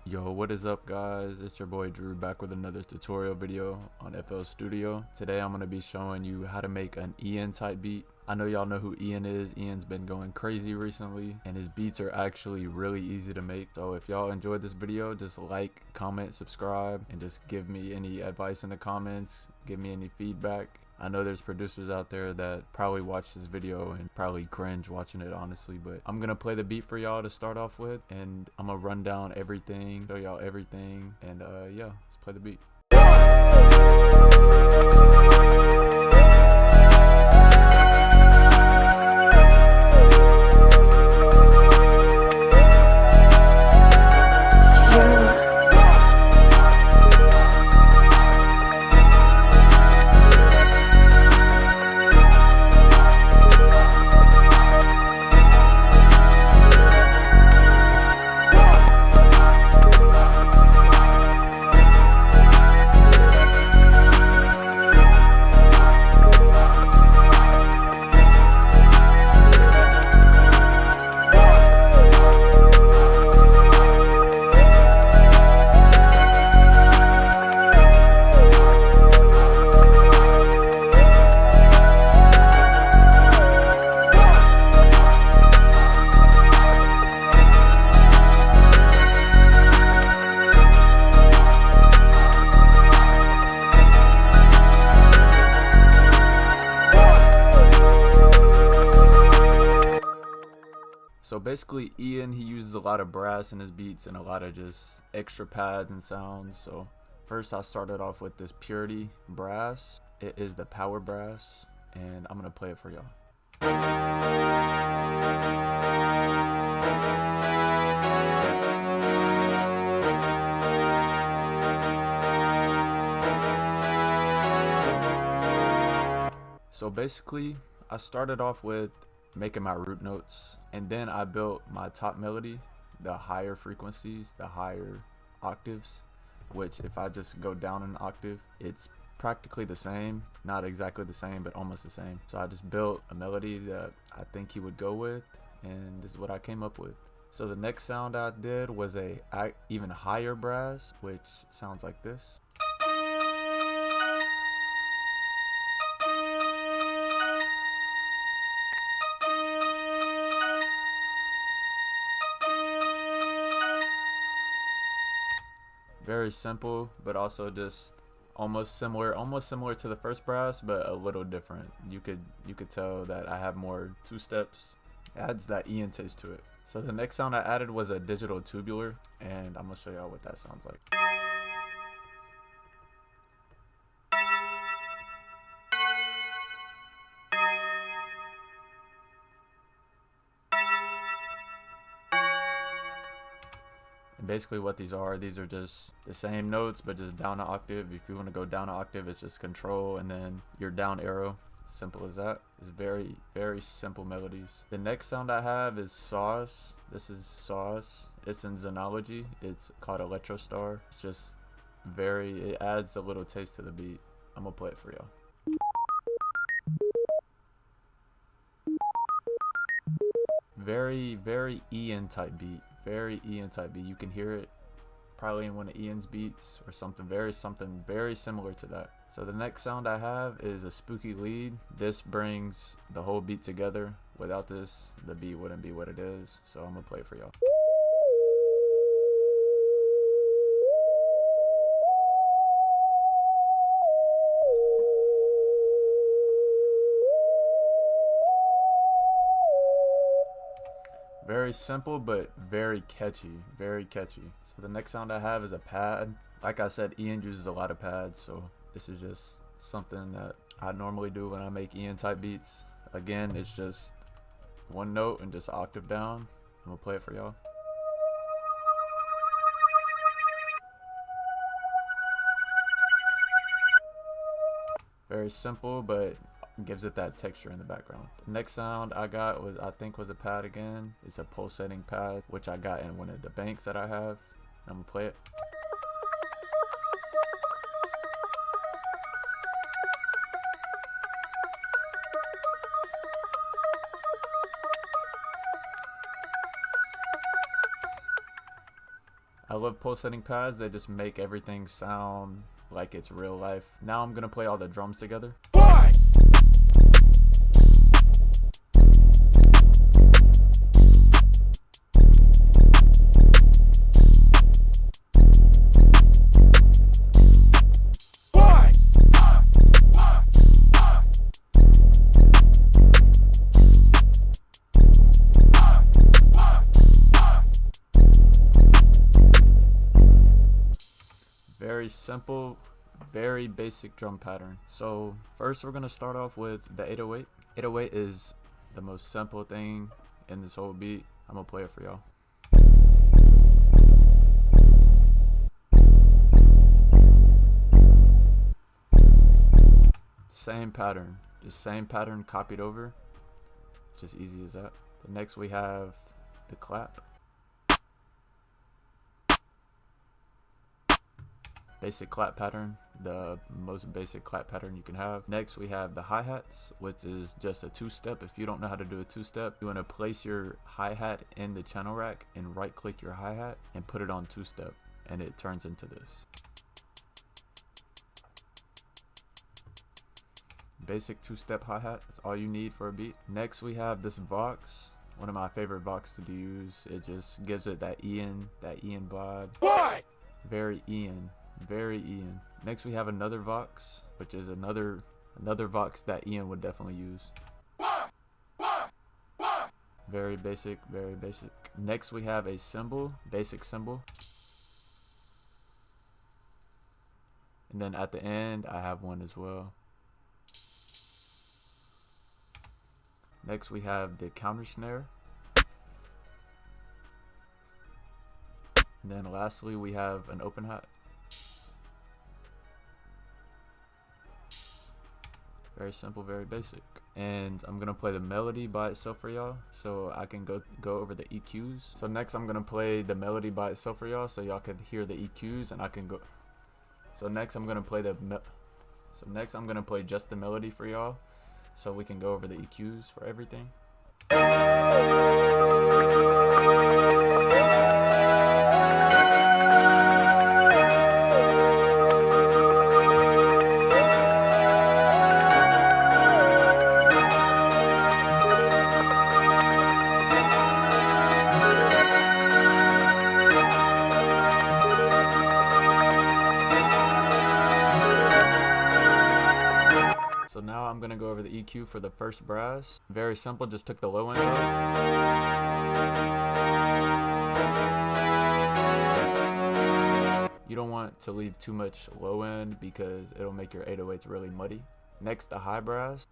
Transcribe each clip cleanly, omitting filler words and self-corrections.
Yo, what is up guys? It's your boy Drew back with another tutorial video on FL Studio. Today I'm going to be showing you how to make an Ian type beat. I know y'all know who Ian is. Ian's been going crazy recently and his beats are actually really easy to make. So if y'all enjoyed this video, just like, comment, subscribe, and just give me any advice in the comments. Give me any feedback. I know there's producers out there that probably watch this video and probably cringe watching it honestly, but I'm gonna play the beat for y'all to start off with, and I'm gonna run down everything, show y'all everything, and yeah, let's play the beat. So basically Ian, he uses a lot of brass in his beats and a lot of just extra pads and sounds. So first I started off with this Purity brass. It is the power brass and I'm gonna play it for y'all. So basically I started off with making my root notes, and then I built my top melody, the higher frequencies, the higher octaves, which if I just go down an octave, it's practically the same, not exactly the same, but almost the same. So I just built a melody that I think he would go with, and this is what I came up with. So the next sound I did was a even higher brass, which sounds like this. Very simple, but also just almost similar to the first brass, but a little different. You could tell that I have more two steps. It adds that Ian taste to it. So the next sound I added was a digital tubular, and I'm gonna show y'all what that sounds like. And basically what these are just the same notes but just down an octave. If you want to go down an octave, it's just control and then your down arrow. Simple as that. It's very simple melodies. The next sound I have is Sauce. This is Sauce. It's in Xenology. It's called Electrostar. It's just it adds a little taste to the beat. I'm gonna play it for y'all. Very Ian type beat. Very Ian type beat. You can hear it probably in one of Ian's beats or something very similar to that. So the next sound I have is a spooky lead. This brings the whole beat together. Without this, the beat wouldn't be what it is. So I'm gonna play it for y'all. Very simple but very catchy. So the next sound I have is a pad. Like I said, Ian uses a lot of pads, so this is just something that I normally do when I make Ian type beats. Again, it's just one note and just an octave down. I'm gonna play it for y'all. Very simple, but gives it that texture in the background. The next sound I got was, I think, was a pad again. It's a pulsating pad, which I got in one of the banks that I have. I'm gonna play it. I love pulsating pads. They just make everything sound like it's real life. Now I'm gonna play all the drums together. Very simple, very basic drum pattern. So first we're gonna start off with the 808. 808 is the most simple thing in this whole beat. I'm gonna play it for y'all. Same pattern, just same pattern copied over. Just easy as that. The next we have the clap. Basic clap pattern, the most basic clap pattern you can have. Next we have the hi-hats, which is just a two-step. If you don't know how to do a two-step, you want to place your hi-hat in the channel rack and right click your hi-hat and put it on two-step, and it turns into this. Basic two-step hi-hat, that's all you need for a beat. Next we have this box, one of my favorite boxes to use. It just gives it that Ian vibe. What? Very Ian. Very Ian. Next we have another vox, which is another vox that Ian would definitely use. Very basic, very basic. Next we have a cymbal, basic cymbal. And then at the end I have one as well. Next we have the counter snare. And then lastly we have an open hat. Very simple, very basic. And I'm gonna play the melody by itself for y'all, so I can go over the EQs. So next I'm gonna play the melody by itself for y'all, so y'all can hear the EQs, and I can go. So next I'm gonna play just the melody for y'all, so we can go over the EQs for everything. So now I'm gonna go over the EQ for the first brass. Very simple, just took the low end out. You don't want to leave too much low end because it'll make your 808s really muddy. Next, the high brass.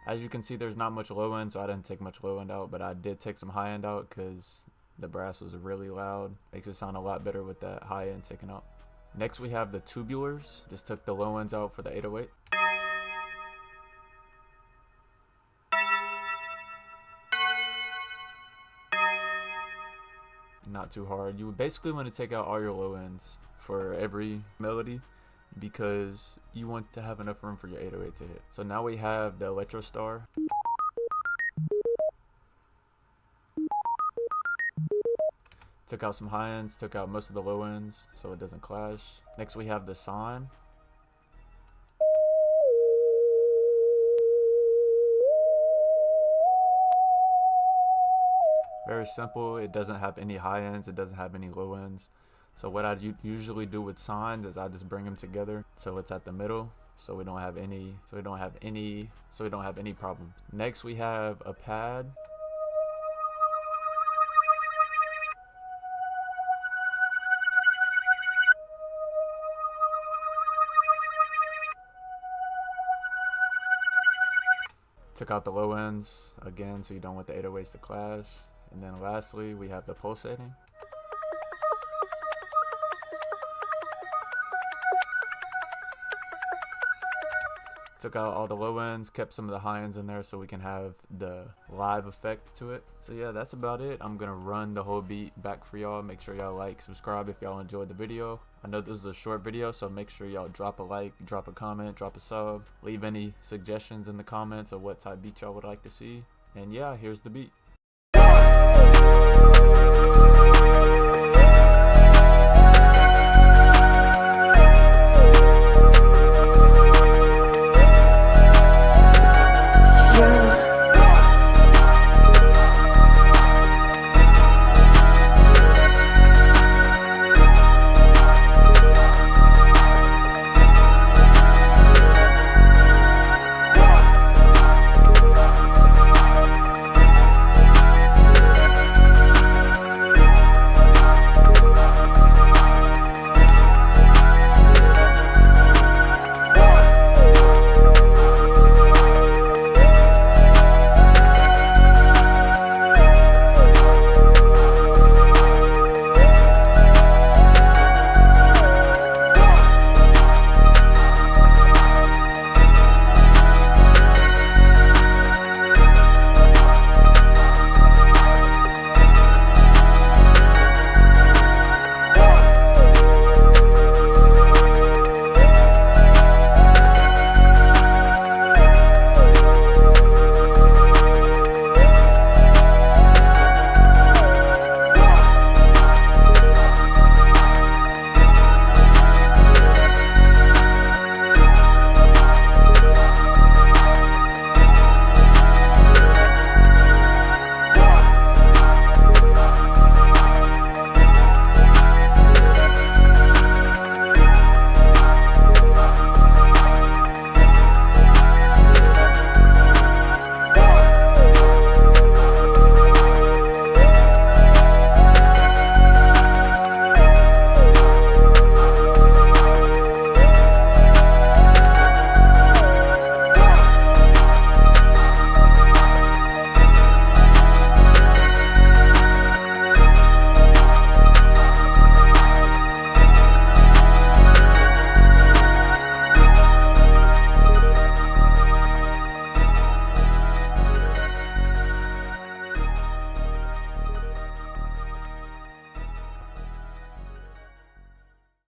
As you can see, there's not much low end, so I didn't take much low end out, but I did take some high end out because the brass was really loud. Makes it sound a lot better with that high end taken out. Next we have the tubulars. Just took the low ends out for the 808. Not too hard. You basically want to take out all your low ends for every melody because you want to have enough room for your 808 to hit. So now we have the Electro Star. Took out some high ends, took out most of the low ends so it doesn't clash. Next we have the Sign. Very simple, it doesn't have any high ends, it doesn't have any low ends. So what I usually do with signs is I just bring them together so it's at the middle, so we don't have any problem. Next we have a pad. Took out the low ends again so you don't want the 808s to clash. And then lastly we have the pulsating. Took out all the low ends, kept some of the high ends in there so we can have the live effect to it. So yeah, that's about it. I'm gonna run the whole beat back for y'all. Make sure y'all like, subscribe if y'all enjoyed the video. I know this is a short video, so make sure y'all drop a like, drop a comment, drop a sub. Leave any suggestions in the comments of what type beat y'all would like to see. And yeah, here's the beat.